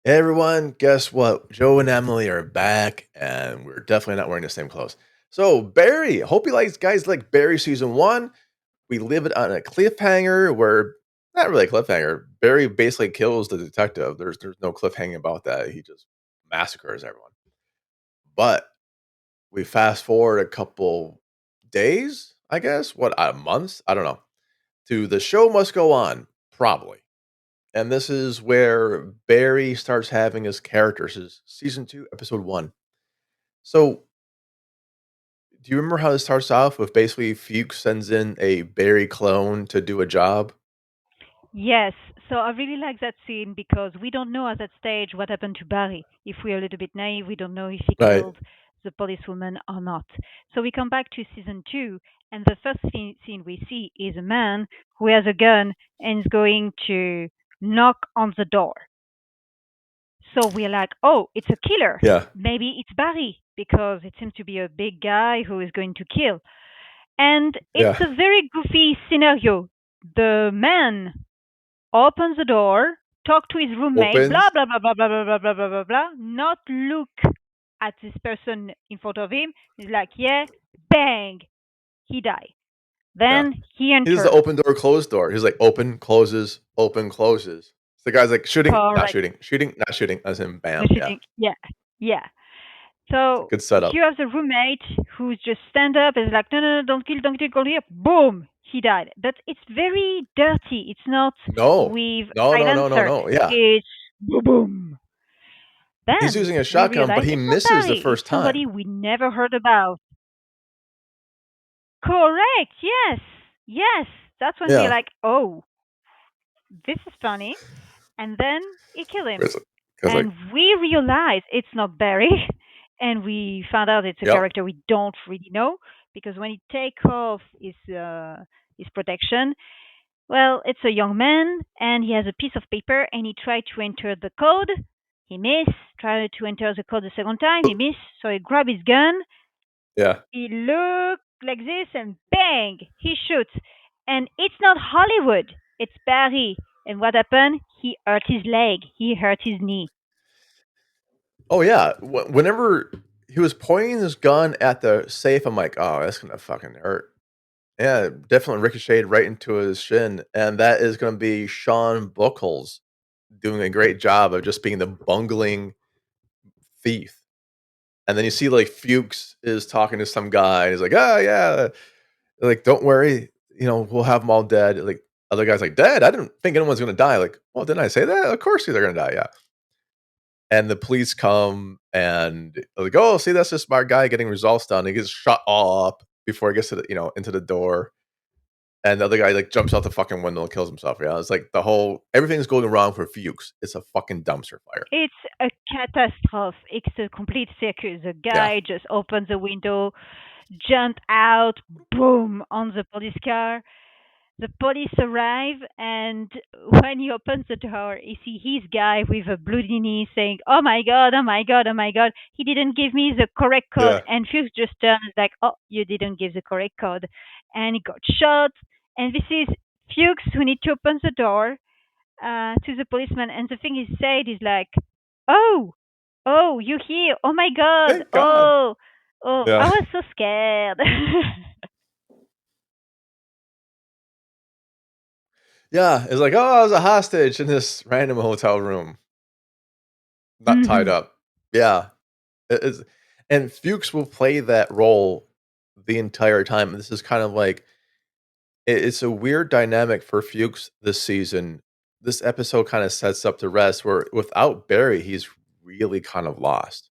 Hey everyone, guess what? Joe and Emily are back, and we're definitely not wearing the same clothes. So, Barry, hope you guys like Barry season one. We live it on a cliffhanger where, not really a cliffhanger. Barry basically kills the detective. There's no cliffhanger about that. He just massacres everyone. But we fast forward a couple days, I guess. What, months? I don't know. To the show must go on, probably. And this is where Barry starts having his characters. This is season 2, episode 1. So, do you remember how this starts off with basically Fuchs sends in a Barry clone to do a job? Yes, so I really like that scene because we don't know at that stage what happened to Barry. If we're a little bit naive, we don't know if he Right. killed the policewoman or not. So we come back to season two, and the first scene we see is a man who has a gun and is going to knock on the door. So we're like, oh, it's a killer. Yeah. Maybe it's Barry because it seems to be a big guy who is going to kill. And it's Yeah. a very goofy scenario. The man opens the door, talk to his roommate, blah Opens. blah blah blah blah blah blah blah blah blah blah, not look at this person in front of him. He's like, yeah, bang, he died. Yeah. Then he He does the entered. open door, closed door. He's like open, closes, open, closes. So the guy's like shooting, not Correct. shooting, shooting, not shooting, as in No bam. Yeah. shooting. Yeah, yeah. It's a So good setup. you have the roommate who's just stand up and is like, no, no, no, don't kill, don't kill. Boom, he died. But it's very dirty. It's not No. with No, no, no, no, silencer. no. Yeah. It's boom, boom. He's Then using a we shotgun, but realize he it's not misses the Barry. It's first somebody time. we never heard about. Correct. Yes. Yes. That's when we're Yeah. like, oh, this is funny. And then he killed him. Because like, And we realize it's not Barry. And we found out it's a yep. character we don't really know because when he take off his protection, well, it's a young man and he has a piece of paper and he tried to enter the code. He missed. Tried to enter the code the second time. He missed. So he grabbed his gun. Yeah. He looked like this and bang, he shoots. And it's not Hollywood, it's Barry. And what happened? He hurt his leg, he hurt his knee. Oh yeah. Whenever he was pointing his gun at the safe, I'm like, oh, that's gonna fucking hurt. Yeah, definitely ricocheted right into his shin, and that is gonna be Sean Buckles doing a great job of just being the bungling thief. And then you see like Fuchs is talking to some guy, and he's like, "Oh yeah, like don't worry, we'll have them all dead." Like other guys like, "Dead? I didn't think anyone's gonna die." Like, well, didn't I say that? Of course they're gonna die. Yeah. And the police come and they're like, "Oh, see, that's just smart guy getting results done." He gets shot all up before he gets to into the door. And the other guy like jumps out the fucking window and kills himself. Yeah, it's like everything's going wrong for Fuchs. It's a fucking dumpster fire. It's a catastrophe. It's a complete circus. The Yeah, guy just opened the window, jumped out, boom, on the police car. The police arrive, and when he opens the door, he see his guy with a bloody knee saying, "Oh my god, oh my god, oh my god, he didn't give me the correct code." yeah, And Fuchs just turns like, "Oh, you didn't give the correct code," and he got shot. And this is Fuchs who need to open the door to the policeman. And the thing he said is like, "Oh, oh, you here? Oh my god, thank God. oh, oh, I Yeah, was so scared." yeah. It's like, oh, I was a hostage in this random hotel room, not tied Hmm. up. Yeah, it's, and Fuchs will play that role the entire time. This is kind of like it's a weird dynamic for Fuchs this season. This episode kind of sets up the rest where without Barry, he's really kind of lost.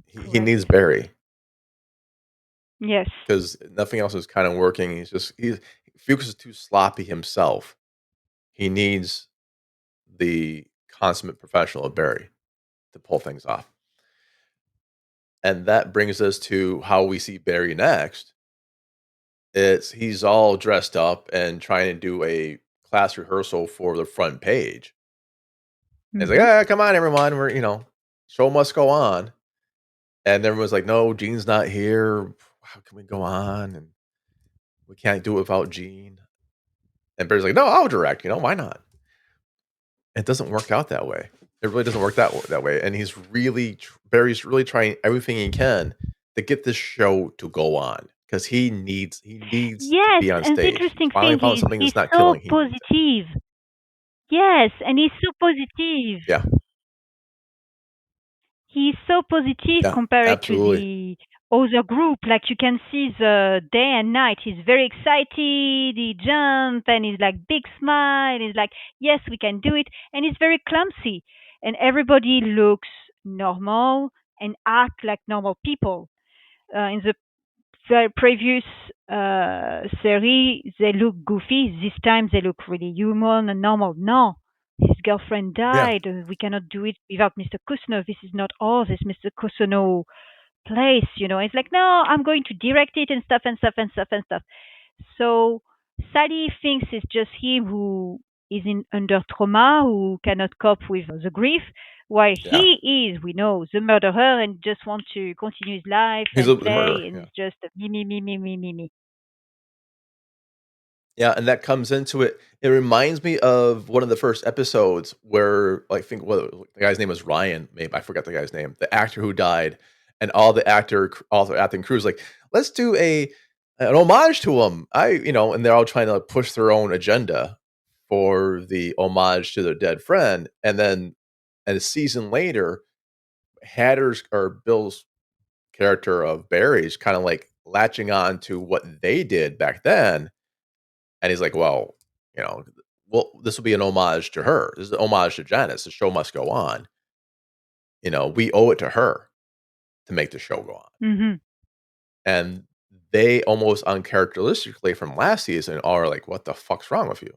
He needs Correct. Barry Yes. because nothing else is kind of working. He's Fuchs is too sloppy himself. He needs the consummate professional of Barry to pull things off. And that brings us to how we see Barry next. It's he's all dressed up and trying to do a class rehearsal for the front page. And it's like, Hmm. "Ah, come on, everyone. Show must go on." And everyone's like, "No, Gene's not here. How can we go on? And we can't do it without Gene." And Barry's like, "No, I'll direct. Why not?" It doesn't work out that way. It really doesn't work that way, and Barry's really trying everything he can to get this show to go on because he needs to Yes, be on and the stage. He's interesting finally thing found is something he's that's not so killing. He needs it. positive. Yes, and he's so positive. Yeah, He's so positive yeah, compared to absolutely. the other group. Like you can see the day and night. He's very excited. He jump and he's like big smile. He's like, yes, we can do it. And he's very clumsy. And everybody looks normal and act like normal people. In the previous series, they look goofy. This time, they look really human and normal. No, his girlfriend Yeah, died. We cannot do it without Mr. Kusunov. This is not ours. It's Mr. Kusunov place. It's like, no, I'm going to direct it and stuff and stuff and stuff and stuff. So Sally thinks it's just him who is under trauma, who cannot cope with the grief, while yeah. he is, we know, the murderer and just wants to continue his life He's and the murderer. play, and Yeah. it's just me, me, me, me, me, me, me. Yeah, and that comes into it. It reminds me of one of the first episodes where, like, I think what the guy's name was Ryan. Maybe I forgot the guy's name. The actor who died, and all the acting crews like, let's do an homage to him. And they're all trying to push their own agenda for the homage to their dead friend, and then, and a season later, Hatter's or Bill's character of Barry's kind of like latching on to what they did back then, and he's like, "Well, you know, this will be an homage to her. This is an homage to Janice. The show must go on. We owe it to her to make the show go on." Hmm. And they almost uncharacteristically from last season are like, "What the fuck's wrong with you?"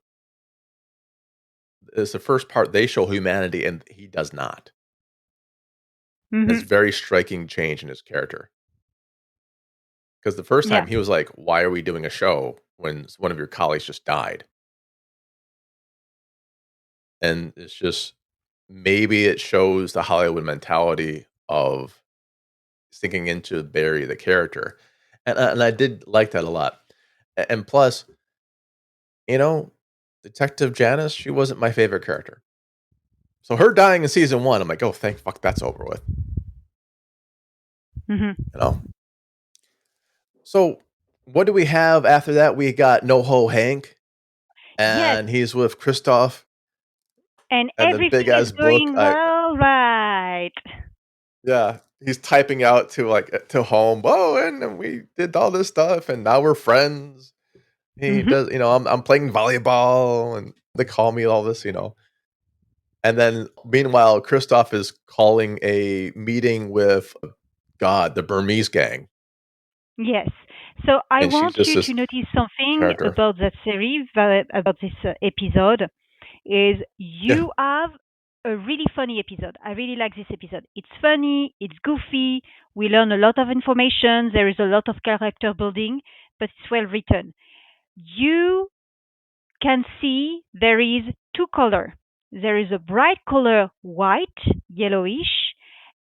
It's the first part they show humanity, and he does not. It's Hmm. very striking change in his character because the first Yeah. time he was like, "Why are we doing a show when one of your colleagues just died?" And it's just maybe it shows the Hollywood mentality of sinking into Barry, the character, and I did like that a lot. And plus, you know, Detective Janice, she wasn't my favorite character. So her dying in season one, I'm like, oh, thank fuck, that's over with. Hmm. You know. So what do we have after that? We got NoHo Hank, Yes, and he's with Kristoff and and the big everything is ass book. going well, right? Yeah, he's typing out to to home. Oh, and we did all this stuff, and now we're friends. He Hmm. does, I'm playing volleyball, and they call me all this. And then meanwhile, Kristoff is calling a meeting with God, the Burmese gang, Yes. So I and she's want just you this to notice something character. about that series, about this episode, is Yeah, you have a really funny episode. I really like this episode. It's funny, it's goofy, we learn a lot of information, there is a lot of character building, but it's well written. You can see there is two color. There is a bright color white, yellowish,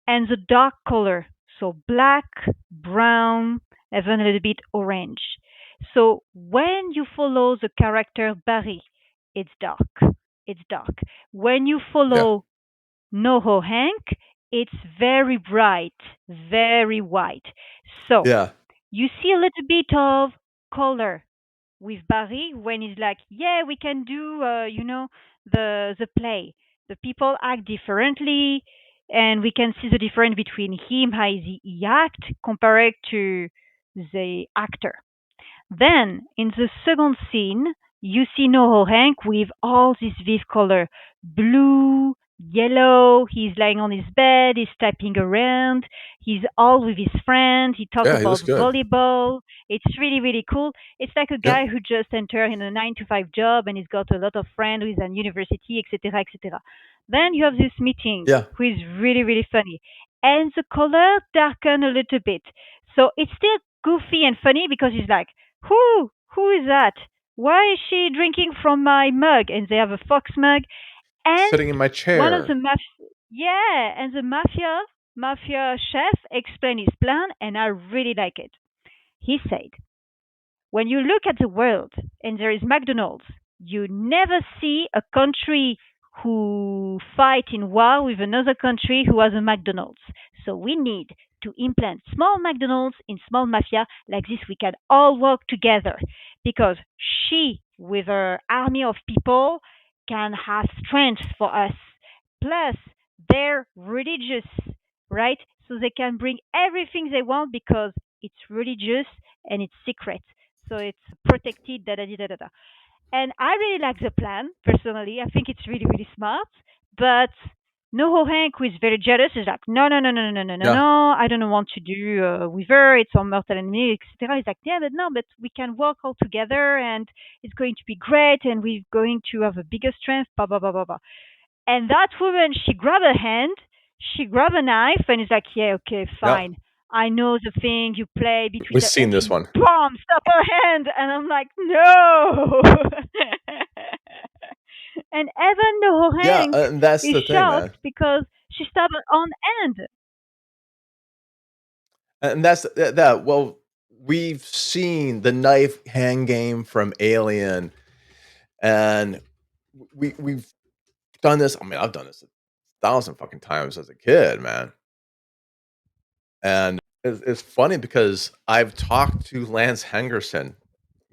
and the dark color, so black, brown, even a little bit orange. So when you follow the character Barry, it's dark. It's dark. When you yeah, follow Noho Hank, it's very bright, very white. So yeah, you see a little bit of color with Barry when he's like, yeah, we can do, the play. The people act differently, and we can see the difference between him, how he act, compared to the actor. Then, in the second scene, you see Noho Hank with all this vivid color blue, yellow. He's lying on his bed, he's typing around, he's all with his friend, he talk yeah. He looks about good. volleyball. It's really, really cool. It's like a Yeah, guy who just entered in a 9 to 5 job and he's got a lot of friends with an university, etc., etc. Then you have this meeting yeah. who is really, really funny. And the color darken a little bit. So it's still goofy and funny because he's like, who is that? Why is she drinking from my mug? And they have a Fox mug. And Sitting in my one of the chair, yeah, and the mafia chef explained his plan, and I really like it. He said, when you look at the world and there is McDonald's, you never see a country who fight in war with another country who has a McDonald's. So we need to implant small McDonald's in small mafia. Like this, we can all work together because she, with her army of people, can have strength for us. Plus, they're religious, right? So they can bring everything they want because it's religious and it's secret. So it's protected, da da da da da. And I really like the plan, personally. I think it's really, really smart. But Noho Hank, who is very jealous, is like, no, no, no, no, no, no, no, Yeah. no. I don't want to do with her. It's on mortal enemy, etc. He's like, yeah, but no, but we can work all together and it's going to be great and we're going to have a bigger strength, blah, blah, blah, blah, blah. And that woman, she grabbed a hand, she grabbed a knife, and is like, yeah, okay, Yeah. fine. I know the thing you play between We've the, seen and this she one. bomb stop her hand, and I'm like, no. And even though Yeah, Hank and that's is the thing, man. shocked because she stabbed her own hand. And that's that. Well, we've seen the knife hand game from Alien, and we've done this. I mean, I've done this 1,000 fucking times as a kid, man. And it's funny because I've talked to Lance Hengerson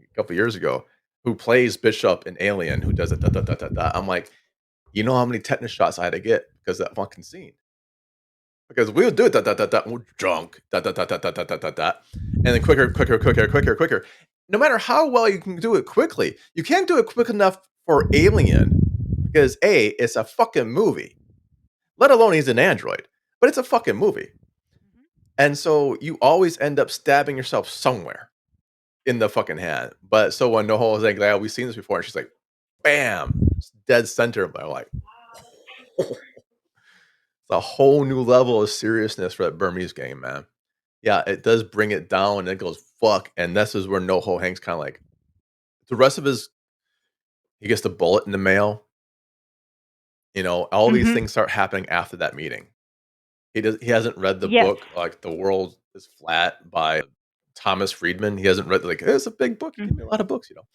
a couple years ago, who plays Bishop in Alien, who does it. Da, da, da, da, da. I'm like, you know how many tetanus shots I had to get because of that fucking scene? Because we would do it, da, da, da, da, we're drunk, da, da, da, da, da, da, da, da, da, and then quicker, quicker, quicker, quicker, quicker. No matter how well you can do it quickly, you can't do it quick enough for Alien because A, it's a fucking movie, let alone he's an android, but it's a fucking movie. And so you always end up stabbing yourself somewhere in the fucking hand. But so when the whole thing, like, we've seen this before, and she's like, bam, dead center. But I'm like, it's a whole new level of seriousness for that Burmese game, man. Yeah, it does bring it down, and it goes fuck. And this is where NoHo Hank's kind of like the rest of his. He gets the bullet in the mail. You know, all these Mm-hmm. things start happening after that meeting. He hasn't read the Yes. book like The World is Flat by Thomas Friedman. He hasn't read like it's a big book. He gave me a lot of books, you know.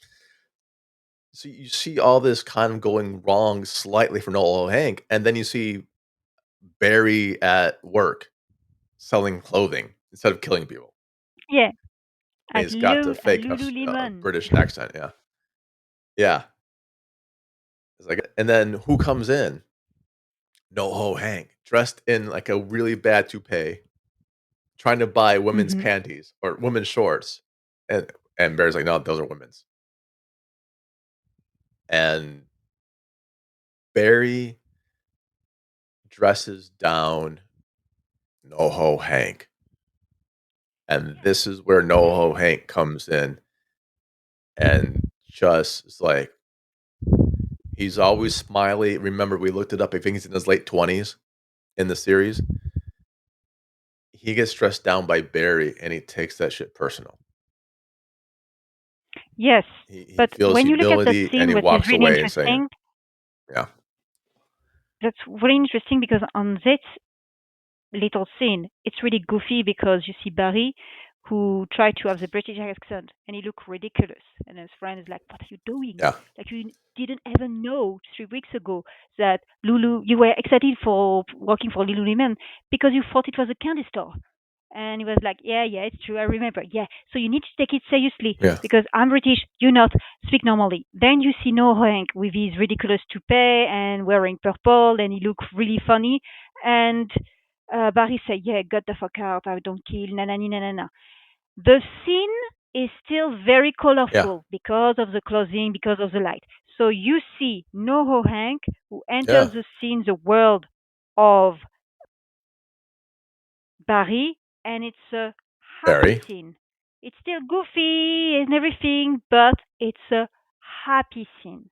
So you see all this kind of going wrong slightly for Noel Hank, and then you see Barry at work selling clothing instead of killing people. Yeah. And he's got the fake Lululemon. British accent. Yeah, yeah. It's like, and then who comes in? NoHo Hank, dressed in like a really bad toupee, trying to buy women's Mm-hmm. panties or women's shorts, and Barry's like, no, those are women's. And Barry dresses down NoHo Hank. And this is where NoHo Hank comes in and just is like, he's always smiley. Remember, we looked it up. I think he's in his late 20s in the series. He gets stressed down by Barry and he takes that shit personal. Yes. He But feels when you look at that humility and scene, he what is walks really away and saying, interesting, yeah, that's really interesting because on this little scene, it's really goofy because you see Barry who tried to have the British accent and he looked ridiculous. And his friend is like, what are you doing? yeah, Like, you didn't even know 3 weeks ago that you were excited for working for Lululemon because you thought it was a candy store. And he was like, yeah, yeah, it's true. I remember. Yeah. So you need to take it seriously yeah, because I'm British. You not speak normally. Then you see No Hank with his ridiculous toupee and wearing purple and he look really funny. And Barry said, yeah, get the fuck out. I don't kill. Na na na na na. The scene is still very yeah, colorful because of the clothing, because of the light. So you see NoHo Hank who yeah. enters the scene, the world of Barry, and it's a happy Barry, scene. It's still goofy and everything, but it's a happy scene.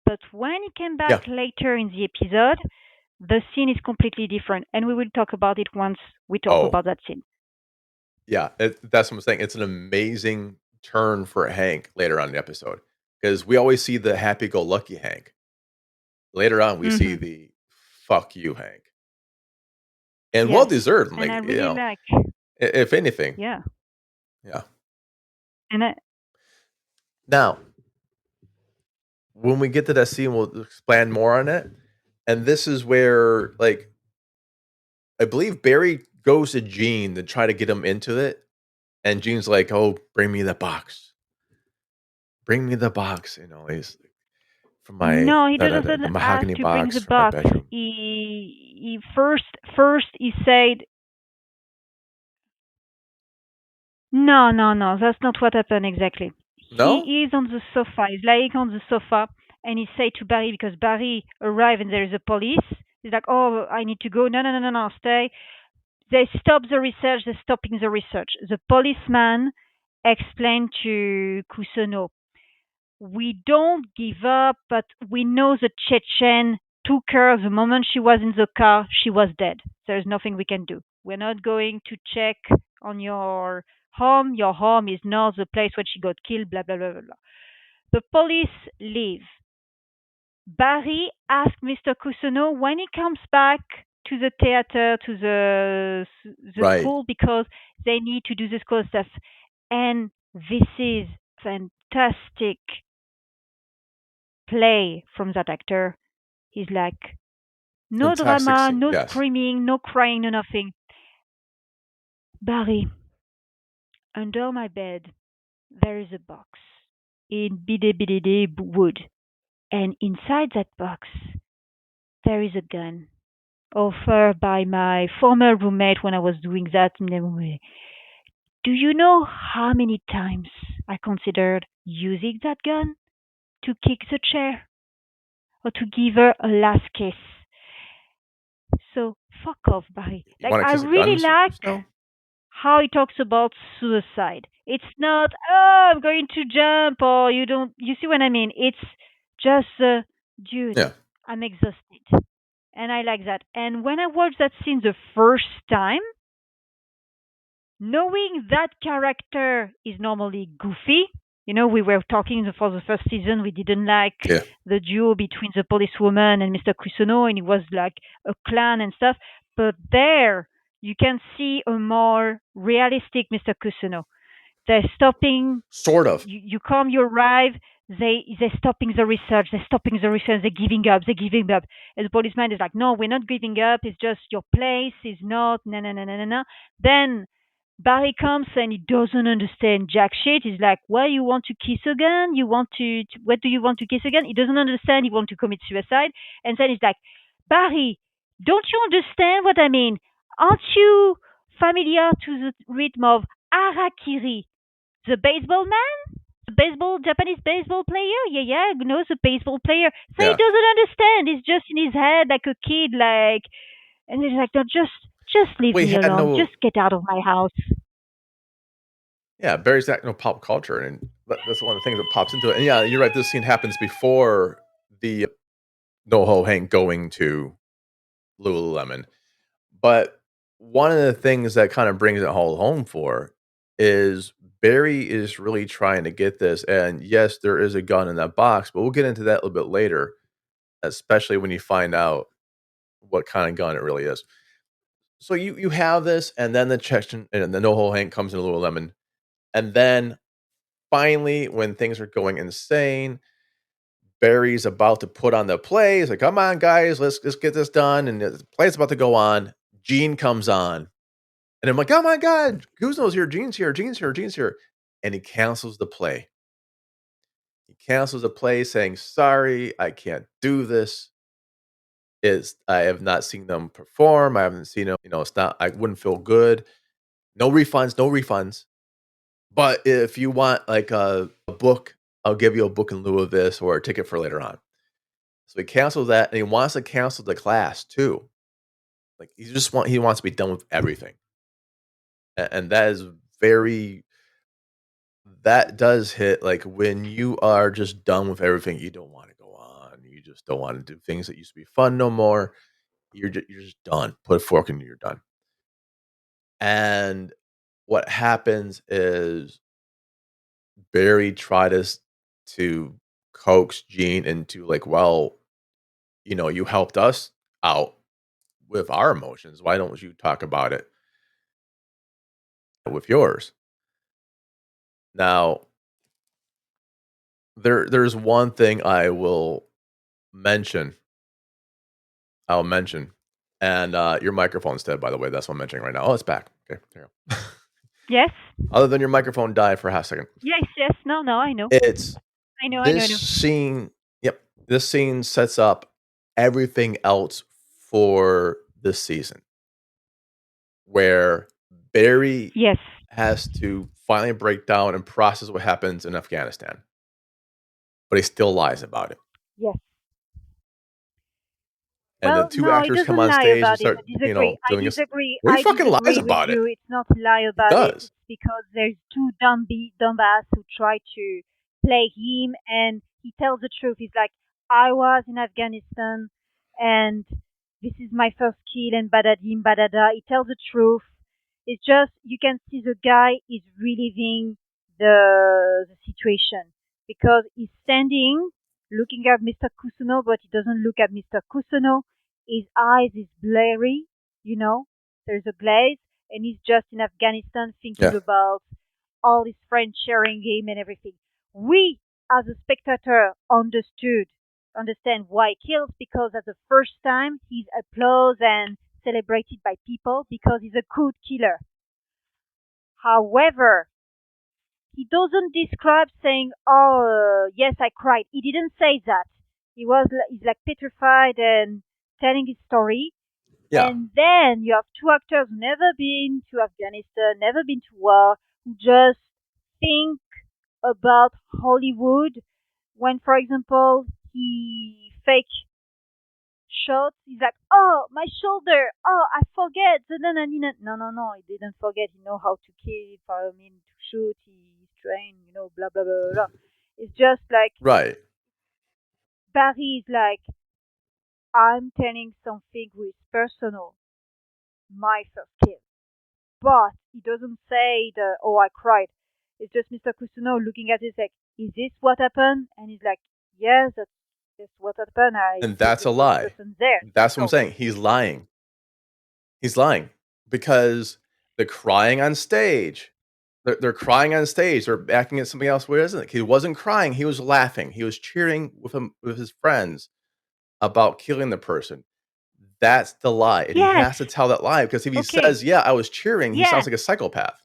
But when he came back yeah, later in the episode, the scene is completely different, and we will talk about it once we talk oh, about that scene. yeah. That's what I'm saying. It's an amazing turn for Hank later on in the episode because we always see the happy-go-lucky Hank. Later on, we see Hmm. the fuck you Hank, and well Yes, deserved. and Like I you really know, like, if anything, yeah, yeah. and I, Now, when we get to that scene, we'll expand more on it. And this is where, like, I believe Barry goes to Gene to try to get him into it, and Gene's like, "Oh, bring me the box. Bring me the box." He's like, "From my No, he da da doesn't da the ask mahogany to bring the box from my box. bedroom." He first he said, no, no, no, that's not what happened exactly. No? He is on the sofa. He's lying on the sofa, and he say to Barry, because Barry arrived and there is a police. He's like, "Oh, I need to go." No, no, no, no, no, stay. They stop the research. They're stopping the research. The policeman explained to Kusuno, "We don't give up, but we know the Chechen took her the moment she was in the car. She was dead. There's nothing we can do. We're not going to check on your home. Your home is not the place where she got killed, blah, blah, blah, blah, blah." The police leave. Barry asked Mr. Kusuno when he comes back to the theater, to the Right. school, because they need to do the school stuff. And this is fantastic play from that actor. He's like, no Fantastic drama, scene, no yes. screaming, no crying, no nothing. Barry, under my bed, there is a box in biddy wood. And inside that box, there is a gun offered by my former roommate when I was doing that in the movie. Do you know how many times I considered using that gun to kick the chair or to give her a last kiss? So fuck off, Barry. You Like, wanna I kiss a gun, really Mr. like Cousineau? how he talks about suicide. It's not, "Oh, I'm going to jump," or you don't, you see what I mean? It's just, dude, Yeah. I'm exhausted. And I like that. And when I watched that scene the first time, knowing that character is normally goofy, we were talking for the first season, we didn't like Yeah. the duo between the policewoman and Mr. Kusuno, and it was like a clan and stuff. But there, you can see a more realistic Mr. Kusuno. They're stopping. Sort of. You come, you arrive. They're stopping the research. They're stopping the research. They're giving up. They're giving up. And the policeman is like, "No, we're not giving up. It's just your place is not. No, no, no, no, no, no." Then Barry comes and he doesn't understand jack shit. He's like, "Well, you want to kiss again? You want what do you want to kiss again?" He doesn't understand. He wants to commit suicide. And then he's like, "Barry, don't you understand what I mean? Aren't you familiar to the rhythm of Harakiri, the baseball man? The baseball, Japanese baseball player? Yeah, yeah, knows the baseball player." So he Yeah. doesn't understand. He's just in his head like a kid, like, and he's like, "No, just leave We me had alone. no Just get out of my house." Yeah, Barry's got no pop culture, and that's one of the things that pops into it. And yeah, you're right. This scene happens before the NoHo Hank going to Lululemon. But one of the things that kind of brings it all home for is Barry is really trying to get this. And yes, there is a gun in that box, but we'll get into that a little bit later, especially when you find out what kind of gun it really is. So you have this, and then the Chechen and the NoHo Hank comes in Lululemon, and then finally, when things are going insane, Barry's about to put on the play. He's like, "Come on, guys, let's get this done." And the play's about to go on. Gene comes on, and I'm like, "Oh my god, Guzno's here, Gene's here, Gene's here, Gene's here," and he cancels the play. He cancels the play, saying, "Sorry, I can't do this. I have not seen them perform. I haven't seen them. It's not. I wouldn't feel good. No refunds, no refunds. But if you want like a book, I'll give you a book in lieu of this or a ticket for later on." So he cancels that, and he wants to cancel the class too. Like he wants to be done with everything. And that is very that does hit like when you are just done with everything, you don't want to go on. You just don't want to do things that used to be fun no more. You're just done. Put a fork in, you're done. And what happens is Barry tried to coax Gene into like, well, you helped us out with our emotions. Why don't you talk about it with yours? Now, there's one thing mention I'll mention, and, your microphone's dead, by the way, that's what I'm mentioning right now. Oh, it's back. Okay, there you go. Yes. Other than your microphone died for a half second. Yes. Yes. No. No. I know. It's I know. I know. this I know. scene yep, this scene sets up everything else for this season, where Barry Yes. has to finally break down and process what happens in Afghanistan, but he still lies about it. Yes. And the Well, 2 no, he actors come doesn't on lie stage and about it. I start, disagree. I doing this. disagree. Well, he I fucking lies disagree with about it. you. It's not a lie He about it. does. It's because there's two dumbass who try to play him, and he tells the truth. He's like, I was in Afghanistan, and this is my first kill, and badadim badada. He tells the truth. It's just you can see the guy is reliving the situation because he's standing looking at Mr. Kusuno, but he doesn't look at Mr. Kusuno. His eyes is blurry, you know. There's a glaze, and he's just in Afghanistan thinking Yeah. about all his friends sharing him and everything. We, as a spectator, understand why he kills because at the first time he's applauded and celebrated by people because he's a good killer. However, he doesn't describe saying, "Oh, yes, I cried." He didn't say that. He's like petrified and telling his story. Yeah. And then you have two actors who never been to Afghanistan, never been to war, who just think about Hollywood when, for example, he fake shots. He's like, "Oh, my shoulder. Oh, I forget." No, no, no. He didn't forget. He know how to kill. I mean, to shoot. He's trained. Blah blah blah blah. Blah. It's just like Right. Barry is like, I'm telling something which is personal. My first kill. But he doesn't say the "oh I cried." It's just Mr. Kusuno looking at it like, "Is this what happened?" And he's like, "Yes, that's what happened. I And killed that's the a first lie. person there." That's what I'm So saying. He's lying. He's lying because the crying on stage, they're crying on stage. They're acting at something else where isn't it? He wasn't crying. He was laughing. He was cheering with his friends about killing the person. That's the lie, and he yes, has to tell that lie because if he okay, says, "Yeah, I was cheering," he sounds yes, like a psychopath.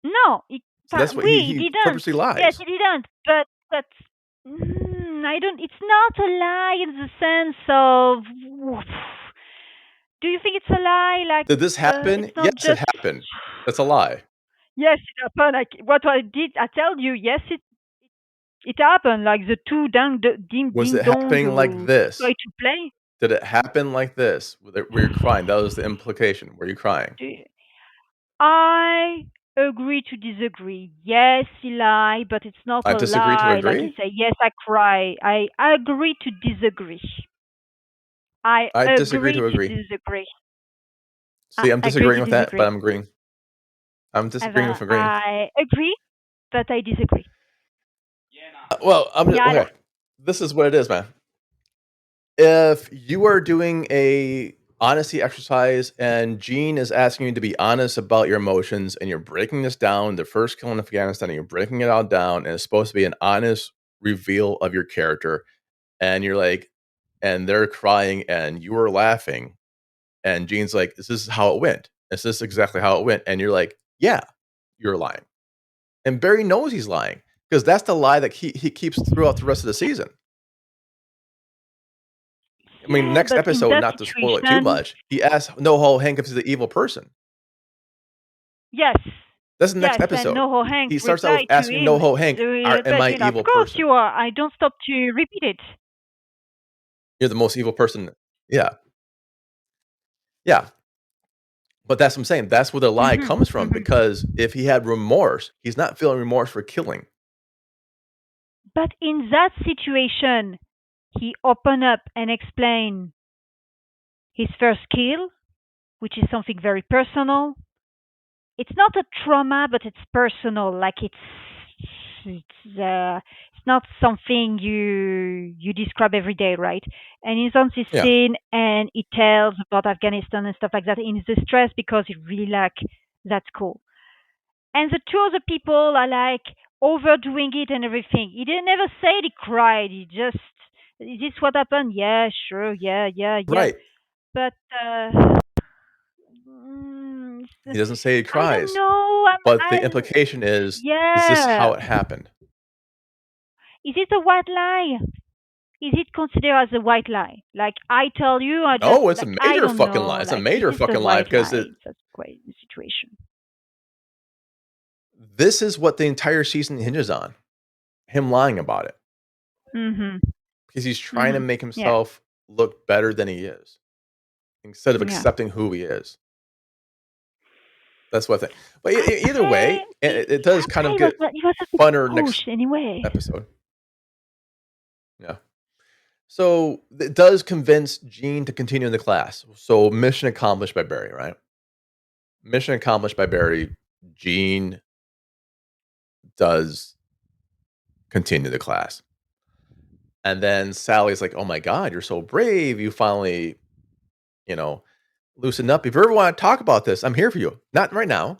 no, So that's what he he didn't. purposely Yes, lies. he didn't. But I don't. It's not a lie in the sense of. Do you think it's a lie? Like Did this happen? it's not Yes, it just. happened. That's a lie. Yes, it happened. Like what I did, I tell you. Yes, it happened. Like the two ding Was ding it dongs happening like who try this? to play. Did it happen like this? Were you crying? That was the implication. Were you crying? Do- I agree to disagree. Yes, he lied, but it's not I a disagree to lie. Like he agree. say, yes, I cry. I agree to disagree. I I disagree agree to to agree. disagree. I See, I'm agree disagreeing to with that, but disagree. I'm agreeing. I'm disagreeing Evan, with agreeing. I agree, but I disagree. Well, I'm just, Yeah, okay. This is what it is, man. If you are doing a honesty exercise and Gene is asking you to be honest about your emotions and you're breaking this down, the first kill in Afghanistan, and you're breaking it all down, and it's supposed to be an honest reveal of your character, and you're like, and they're crying and you are laughing, and Gene's like, "Is this how it went? Is this exactly how it went?" And you're like, "Yeah, you're lying." And Barry knows he's lying because that's the lie that he keeps throughout the rest of the season. I mean, yeah, next but in episode, that not to spoil it too situation, much, he asks No Hank if he's the evil person. yes, That's the next yes, and episode. Noho Hank He starts out with replied to asking him, No Hank, "Am I "Of evil course person? you are. I don't stop to repeat it." You're the most evil person." Yeah, yeah. But that's what I'm saying. That's where the lie Hmm. comes from Hmm. because if he had remorse, he's not feeling remorse for killing. But in that situation, he opened up and explained his first kill, which is something very personal. It's not a trauma, but it's personal. Like it's not something you describe every day, right? And he's on this Yeah, scene and he tells about Afghanistan and stuff like that. And he's distressed because he really like that's cool. And the two other people are like, overdoing it and everything. He didn't ever say he cried. He just, is this what happened? Yeah, sure, yeah, yeah, yeah. Right. But He doesn't say he I don't cries, know. but the implication is this Yeah. how it happened? Is it a white lie? Is it considered as a white lie? Like I tell you, I just No, it's a like I major don't fucking know. lie. It's a Like is major this a fucking lie white because lie? That's quite the situation. this is what the entire season hinges on. Him lying about it Mhm. because he's trying to Mhm. make Yeah. himself look better than he is instead of Yeah. accepting who he is. That's what I think. But either Après, way, it does kind of get he was a bit funner next push anyway. episode. Yeah. So it does convince Gene to continue in the class. So mission accomplished by Barry, right? Mission accomplished by Barry. Gene does continue the class. And then Sally's like, "Oh my god, you're so brave. You finally, you know, loosen up. If you ever want to talk about this, I'm here for you. Not right now.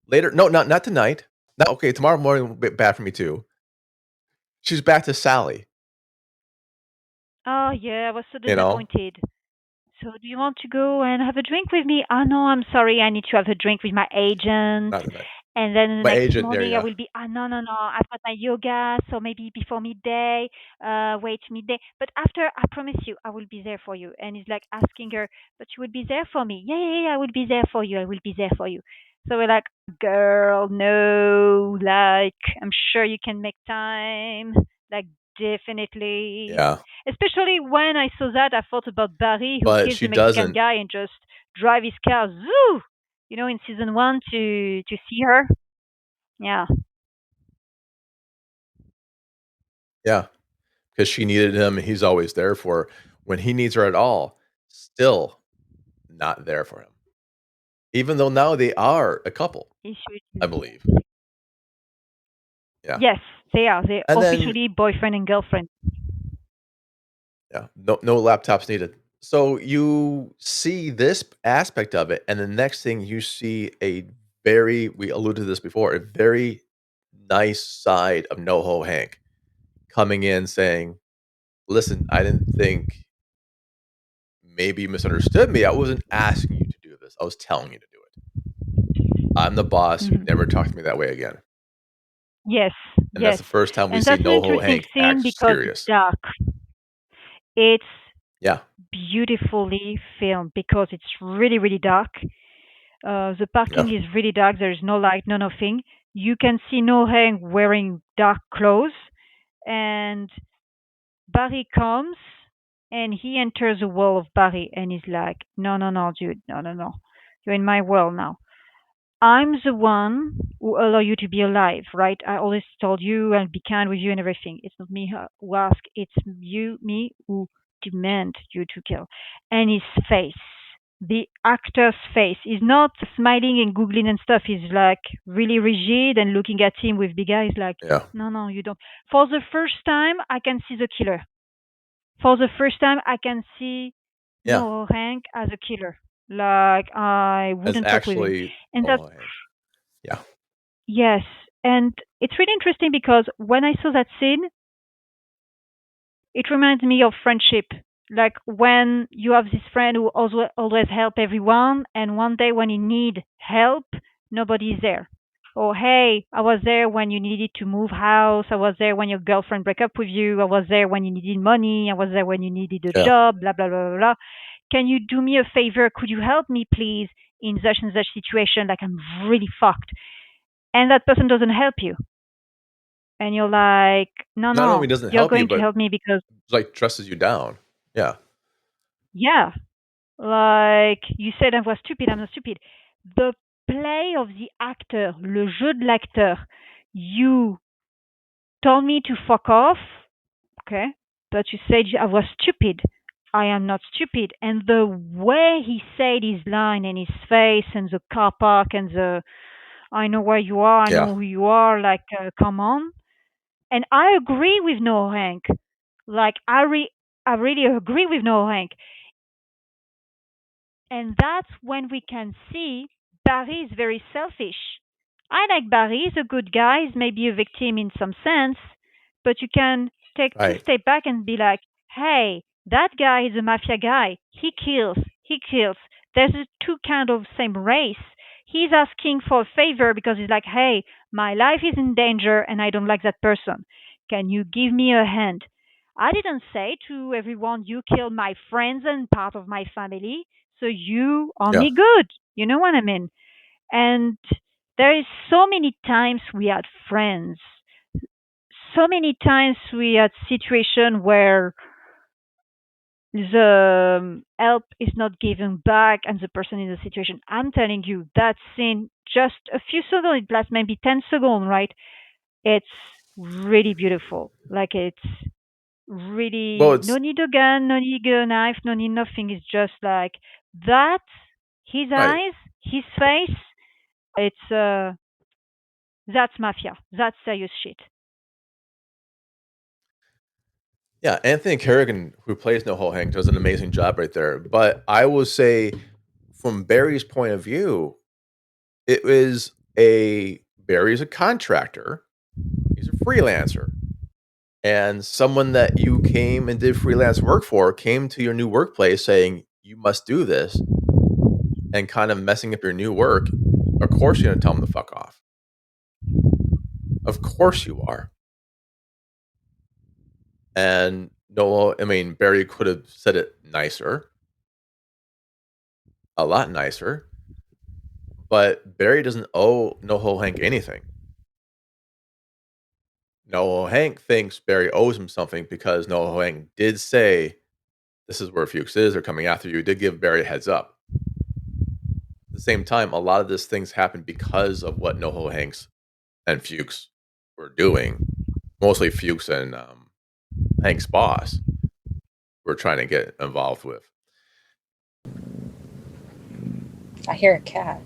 Later. No, not tonight. Not okay. Tomorrow morning will be bad for me too." She's back to Sally. Oh yeah, I was so You know, disappointed. So do you want to go and have a drink with me? Oh no, I'm sorry, I need to have a drink with my agent. not tonight. And then the My next agent. There you morning I go. will be, no, no, no, I've got my yoga, so maybe before midday, wait midday. But after, I promise you, I will be there for you. And he's like asking her, but you will be there for me. Yeah, yeah, yeah, I will be there for you. I will be there for you. So we're like, girl, no, like, I'm sure you can make time. Like, definitely. Yeah, Especially when I saw that, I thought about Barry, who but kills she the Mexican doesn't. guy and just drive his car, zoo, in season one to see her. Yeah. Yeah, because she needed him. He's always there for her. When he needs her at all, still not there for him. Even though now they are a couple, He should. I believe. Yeah, Yes, they are. They're and then officially boyfriend and girlfriend. yeah, no laptops needed. So you see this aspect of it, and the next thing you see a very we alluded to this before, a very nice side of NoHo Hank coming in saying, "Listen, I didn't think maybe you misunderstood me. I wasn't asking you to do this. I was telling you to do it. I'm the boss. Hmm. Never talk to me that way again." Yes, And that's yes. the first time we And see that's an NoHo interesting Hank scene act because it's serious. dark. It's Yeah, beautifully filmed because it's really, really dark. The yeah, parking is really dark. There's no light, no nothing. You can see No Hank wearing dark clothes, and Barry comes and he enters the world of Barry and he's like, no, no, no, dude, no, no, no. You're in my world now. I'm the one who allow you to be alive, right? I always told you and be kind with you and everything. It's not me who ask, it's me who demand you to kill. And his face, the actor's face, is not smiling and googling and stuff. He's like really rigid and looking at him with big eyes, like, yeah, no, no, you don't. For the first time, I can see the killer. For the first time, I can see yeah. no Hank as a killer. Like I As wouldn't talk with him, actually and that's NoHo Hank. Yeah, yes. And it's really interesting because when I saw that scene, it reminds me of friendship. Like when you have this friend who always help everyone, and one day when you need help, nobody's there. Or hey, I was there when you needed to move house. I was there when your girlfriend break up with you. I was there when you needed money. I was there when you needed a yeah. job. Blah blah blah blah blah. Can you do me a favor? Could you help me, please, in such and such situation? Like I'm really fucked, and that person doesn't help you, and you're like, no, Not no, only doesn't you're help you, going to but help me because like dresses you down. Yeah, yeah, like you said I was stupid, I'm not stupid. The play of the actor, le jeu de l'acteur, you told me to fuck off, okay, but you said I was stupid. I am not stupid. And the way he said his line and his face and the car park and the I know where you are, I yeah, know who you are, like, come on. And I agree with Noah Hank. Like, I really agree with Noah Hank. And that's when we can see Barry is very selfish. I like Barry. He's a good guy. He's maybe a victim in some sense, but you can take two Right. steps back and be like, hey, that guy is a mafia guy. He kills. He kills. There's two kind of same race. He's asking for a favor because he's like, hey, my life is in danger and I don't like that person. Can you give me a hand? I didn't say to everyone, you killed my friends and part of my family, so you are Yeah. me good. You know what I mean? And there is so many times we had friends, so many times we had situation where the help is not given back and the person in the situation. I'm telling you, that scene, just a few seconds, it lasts maybe 10 seconds, right? It's really beautiful. Like it's Well, really, no it's need a gun, no need a knife, no need nothing. It's just like that, his right. eyes, his face. It's that's mafia. That's serious shit. Yeah, Anthony Kerrigan, who plays No Hank, does an amazing job right there. But I will say, from Barry's point of view, it was a Barry's a contractor. He's a freelancer. And someone that you came and did freelance work for came to your new workplace saying, you must do this, and kind of messing up your new work. Of course, you're going to tell them to fuck off. Of course, you are. And Noah, I mean, Barry could have said it nicer, a lot nicer, but Barry doesn't owe NoHo Hank anything. NoHo Hank thinks Barry owes him something because NoHo Hank did say, this is where Fuchs is, they're coming after you, did give Barry a heads up. At the same time, a lot of these things happened because of what NoHo Hanks and Fuchs were doing. Mostly Fuchs and Hank's boss were trying to get involved with. I hear a cat.